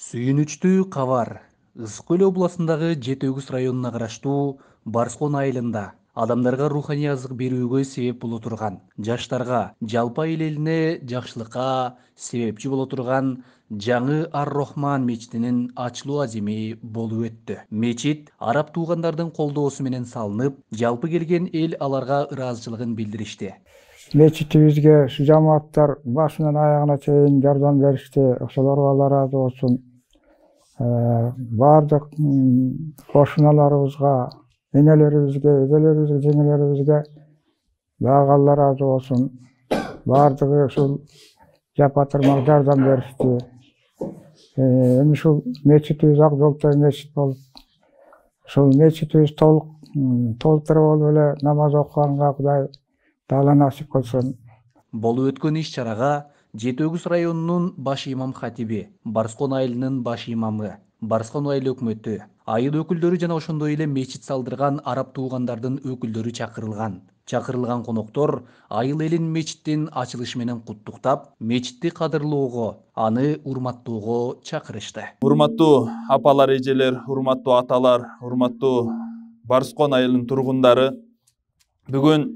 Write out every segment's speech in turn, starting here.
Сүйүнүчтүү кабар. Ысык Көл областындагы Жети-Өгүз районуна караштуу Барскон айылында адамдарга руханий азык берүүгө себеп боло турган, жаштарга, жалпы айыл элине жакшылыкка себепчи боло турган жаңы Ар-Рохман мечитинин ачылуу аземи болуп өттү. Мечит араб туугандардын колдоосу менен салынып, жалпы келген эл аларга ыраазычылыгын билдиришти. Мечитибизге ушу жамааттар башынан аягына чейин жардам беришти. Ошолорго Алла ыраазы болсун. Бардык кошуналарыбызга, энелерибизге, эжелерибизге, жеңелерибизге дагы Алла ыраазы болсун. Бардыгы ушул жапатырмак жардам беришти. Эми ушул мечитибиз ак жолтой мечит болуп, ушул мечитибиз толуктура болуп эле намаз окуганга Кудай Таала насип кылсын. Болуп өткөн иш-чарага Жети-Өгүз районунун баш имам хатиби, Барскон айылынын баш имамы, Барскон айыл өкмөтү, айыл өкүлдөрү жана ошондой эле мечит салдырган араб туугандардын өкүлдөрү чакырылган. Чакырылган коноктор айыл элин мечиттин ачылышы менен куттуктап, мечитти кадырлоого, аны урматтоого чакырышты. Урматтуу апалар, эжелер, урматтуу аталар, урматтуу Барскон айылынын тургундары, бүгүн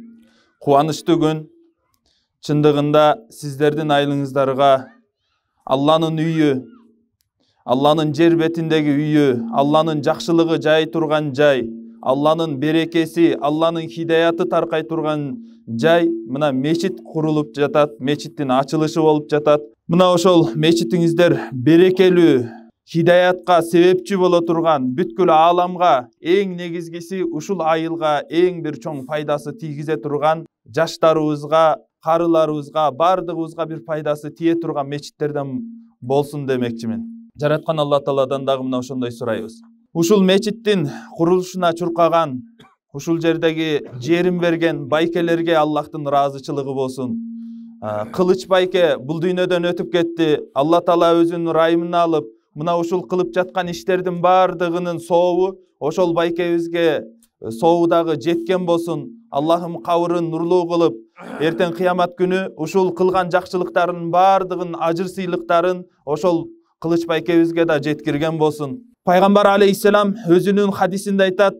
кубанычтуу күн. Чындыгында сиздердин айылыңыздарга Алланын үйү, Алланын жер бетиндеги үйү, Алланын жакшылыгы жай турган жай, Алланын берекеси, Алланын хидаяты таркай турган жай мына мечит курулуп жатат, мечиттин ачылышы болуп жатат. Мына ошол мечитиңиздер берекелүү, хидаятка себепчи боло турган, бүткүл ааламга эң негизгиси ушул айылга эң бир чоң пайдасы тийгизе турган, жаштарыбызга, карыларыбызга, бардыгыбызга бир пайдасы тие турган мечиттерден болсун демекчимин. Жараткан Алла Тааладан дагы мына ошондой сурайбыз. Ушул мечиттин курулушуна чуркаган, ушул жердеги жерин берген байкелерге Аллахтын ыраазычылыгы болсун. Кылыч байке бул дүйнөдөн өтүп кетти. Алла Таала өзүнүн райымына алып, мына ушул кылып жаткан иштердин бардыгынын сообу ошол байкебизге сообу дагы жеткен болсун. Аллахым кабырын нурлуу кылып, эртең кыямат күнү ушул кылган жакшылыктарынын бардыгын, ажыр сыйлыктарын ошол кылыч байкебизге да жеткирген болсун. Пайгамбар алейхиссалам өзүнүн хадисинде айтат: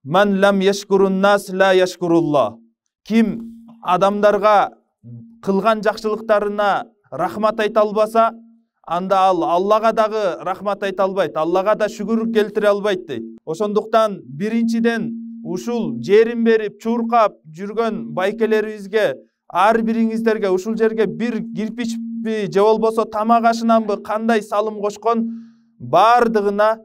"Ман лам яшкурун нас ла яшкурулла". Ким адамдарга кылган жакшылыктарына рахмат айта албаса, анда ал Аллага дагы рахмат айта албайт, Аллага да шүгүр келтире албайт дейт. Ошондуктан биринчиден ушул жерин берип чуркап жүргөн байкелерибизге, ар бириңиздерге ушул жерге бир кирпичпи же болбосо тамак ашынанбы кандай салым кошкон бардыгына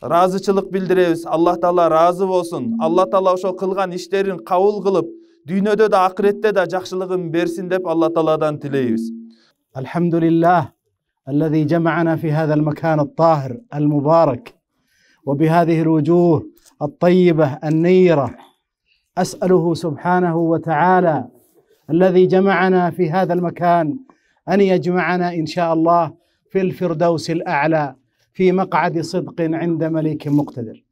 ыраазычылык билдиребиз. Аллах Таала ыраазы болсун. Алла Таала ошол кылган иштерин кабыл кылып, дүйнөдө да акыретте да жакшылыгын берсин деп Алла Тааладан тилейбиз. Алхамдулиллах الذي جمعنا في هذا المكان الطاهر المبارك وبهذه الوجوه الطيبة النيرة. أسأله سبحانه وتعالى الذي جمعنا في هذا المكان أن يجمعنا إن شاء الله في الفردوس الأعلى في مقعد صدق عند مليك مقتدر.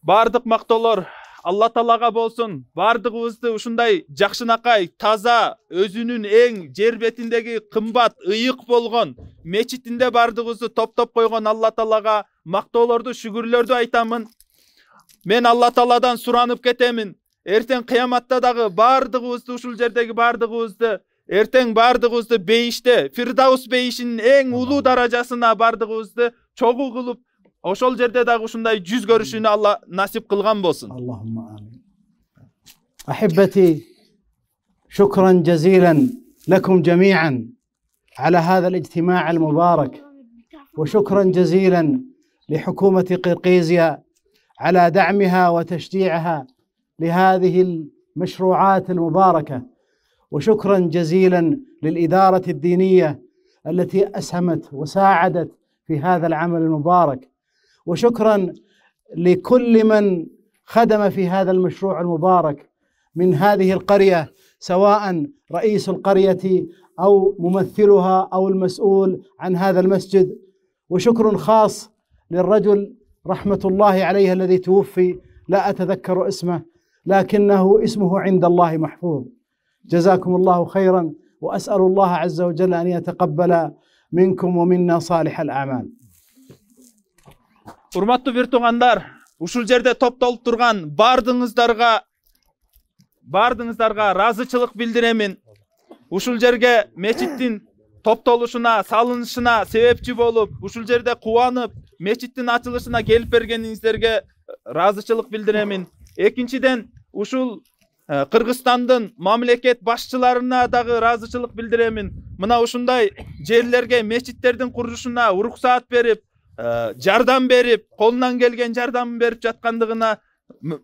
Бардык мактоолор Алла Таалага болсун. Бардыгыбызды ушундай жакшынакай, таза, өзүнүн эң жер бетиндеги кымбат, ыйык болгон мечитинде бардыгыбызды топтоп койгон Алла Таалага мактоолорду, шүгүрлөрдү айтамын. Мен Алла Тааладан суранып кетемин. Эртең кыяматта дагы бардыгыбызды, ушул жердеги бардыгыбызды, эртең бардыгыбызды бейиште, Фирдаус бейишинин эң улуу даражасына бардыгыбызды чогуу кылып, ошол жерде дагы ушундай жүз көрүшүнү Алла насип кылган болсун. اللهم آمين. أحبتي، شكرا جزيلا لكم جميعا على هذا الاجتماع المبارك، وشكرا جزيلا لحكومة قرقيزيا على دعمها وتشجيعها لهذه المشروعات المباركة، وشكرا جزيلا للإدارة الدينية التي أسهمت وساعدت في هذا العمل المبارك، وشكرا لكل من خدم في هذا المشروع المبارك من هذه القرية، سواء رئيس القرية أو ممثلها أو المسؤول عن هذا المسجد. وشكر خاص للرجل رحمة الله عليه الذي توفي، لا أتذكر اسمه لكنه اسمه عند الله محفوظ. جزاكم الله خيرا، وأسأل الله عز وجل أن يتقبل منكم ومنا صالح الأعمال. Урматтуу бир туугандар, ушул жерде топтолуп турган бардыңыздарга ыраазычылык билдиремин. Ушул жерге мечиттин топтолушуна, салынышына себепчи болуп, ушул жерде кубанып, мечиттин ачылышына келип бергениңиздерге ыраазычылык билдиремин. Экинчиден, ушул Кыргызстандын мамлекет башчыларына дагы ыраазычылык билдиремин. Мына ушундай жерлерге мечиттердин курулушуна уруксаат берип, жардам берип, колунан келген жардам берип жаткандыгына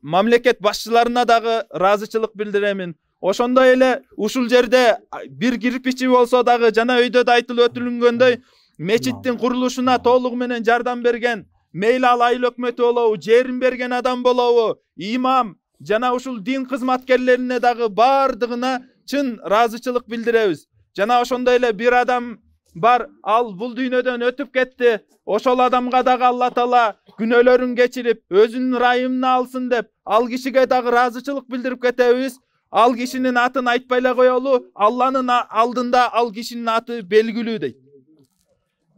мамлекет башчыларына дагы ыраазычылык билдиремин. Ошондой эле ушул жерде бир кирпичи болсо дагы жана өйдө да айтылып өтүлгөндөй мечиттин курулушуна толугу менен жардам берген, мейли ал айыл өкмөтү болобу, жерин берген адам болобу, имам жана ушул дин кызматкерлерине дагы бардыгына чын ыраазычылык билдиребиз. Жана ошондой эле бир адам бар, ал бул дүйнөдөн өтүп кетти. Ошол адамга дагы Алла Таала күнөөлөрүн кечирип, өзүнүн ырайымына алсын деп, ал кишиге дагы ыраазычылык билдирип кетебиз. Ал кишинин атын айтпай эле коелу, Алланын алдында ал кишинин аты белгилүү дейт.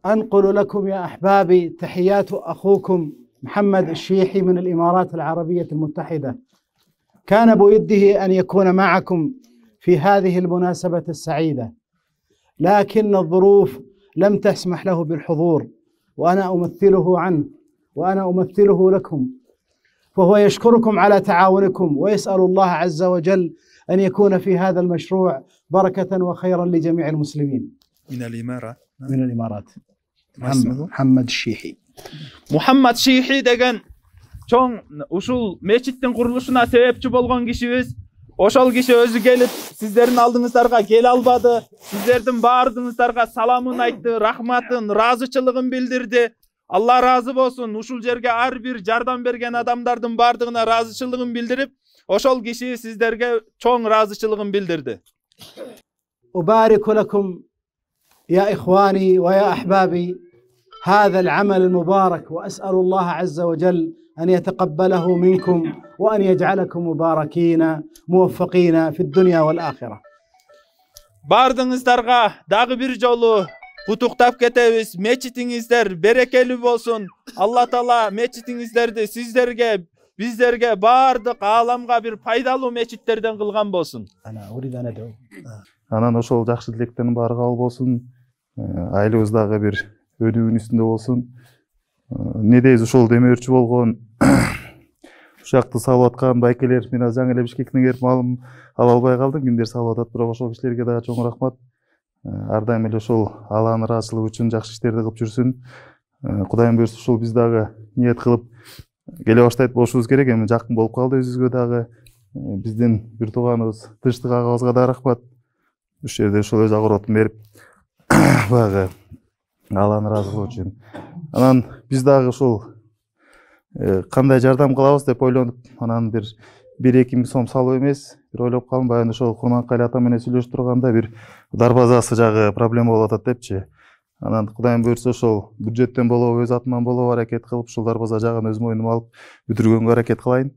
أنقل لكم يا أحبابي تحيات أخوكم محمد الشيحي من الإمارات العربية المتحدة. كان بوده أن يكون معكم في هذه المناسبة السعيدة، لكن الظروف لم تسمح له بالحضور، وأنا أمثله عنه وأنا أمثله لكم، فهو يشكركم على تعاونكم ويسأل الله عز وجل أن يكون في هذا المشروع بركة وخيرا لجميع المسلمين. من الإمارات محمد الشيحي. Muhammad Şihi деген чоң ушул мечиттин курулушуна себепчи болгон кишибиз. Ошол киши өзү келип, сиздердин алдыңыздарга келе албады. Сиздердин баардыгыңыздарга саламын айтты, рахматын, ыраазычылыгын билдирди. Алла ыраазы болсун. Ушул жерге ар бир жардам берген адамдардын баардыгына ыраазычылыгын билдирип, ошол киши сиздерге чоң ыраазычылыгын билдирди. أبارك لكم يا إخواني ويا أحبابي هذا العمل المبارك، وأسأل الله عز وجل أن يتقبله منكم وأن يجعلكم مباركين موفقين في الدنيا والآخرة. Бардыңыздарга дагы бир жолу кутуктап кетебиз. Мечитиңиздер берекелүү болсун. Алла Таала мечитиңиздерди сиздерге, биздерге, бардык ааламга бир пайдалуу мечиттерден кылган болсун. Анан ошол жакшы тилектердин баары кабыл болсун. Айылыбыздагы бир өнүүнүн үстүндө болсун. Не дейбиз, ошол демөөрчү болгон ушакты салып аткан байкелер, мен азыр жаңы эле Бишкектен келип малым ала албай калдым, күндөр салып атат, бирок ошол кишилерге дагы чоң рахмат. Ар дайым эле ошол Алланын ыраазычылыгы үчүн жакшы иштерди кылып жүрсүн. Кудайым буйрса ушул биз дагы ниет кылып келе баштайт болушубуз керек. Эми жакын болуп калды өзүбүзгө дагы. Биздин бир тууганыбыз Тынчтык агабызга да рахмат. Уш жерде ошол өз агыротун берип баягы Алланын ыраазылыгы үчүн. Анан биз дагы ушул кандай жардам кылабыз деп ойлонуп, анан бир 1-2 миң сом салып эмес, бир ойлоп калдым, баягы ошол Курманкали ата менен сүйлөшүп турганда бир дарбазасы жагы проблема болуп атат депчи. Анан Кудайым буйрса ошол бюджеттен болобу, өз атыман болобу аракет кылып, ушул дарбаза жагын өз мойнума алып бүтүргөнгө аракет кылайын.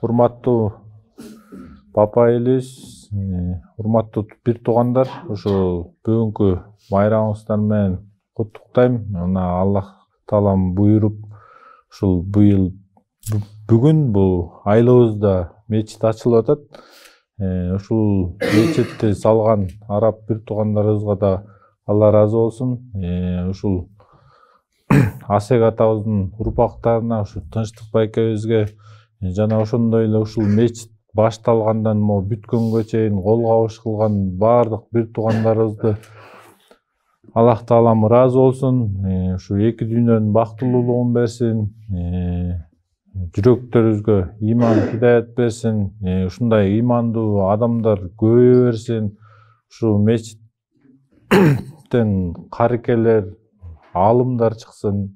Урматтуу папа элибиз, урматтуу бир туугандар, ушул бүгүнкү байрамыңыздар менен куттуктайм. Мына Аллах Таалам буйруп, ушул быйыл бүгүн бул айылыбызда мечит ачылып атат. Ушул мечитти салган араб бир туугандарыбызга да Алла ыраазы болсун. Ушул Асек атабыздын урпактарына, ушул Тынчтык байкебизге жана ошондой эле ушул мечит башталгандан могу бүткөнгө чейин кол кабыш кылган бардык бир туугандарыбызды Аллах Таалам ыраазы болсун. Ушу эки дүйнөнүн бактылуулугун берсин. Жүрөктөрүбүзгө иман, хидаят берсин. Ушундай имандуу адамдар көбөйө берсин. Ушу мечиттен карыкелер, алымдар чыксын.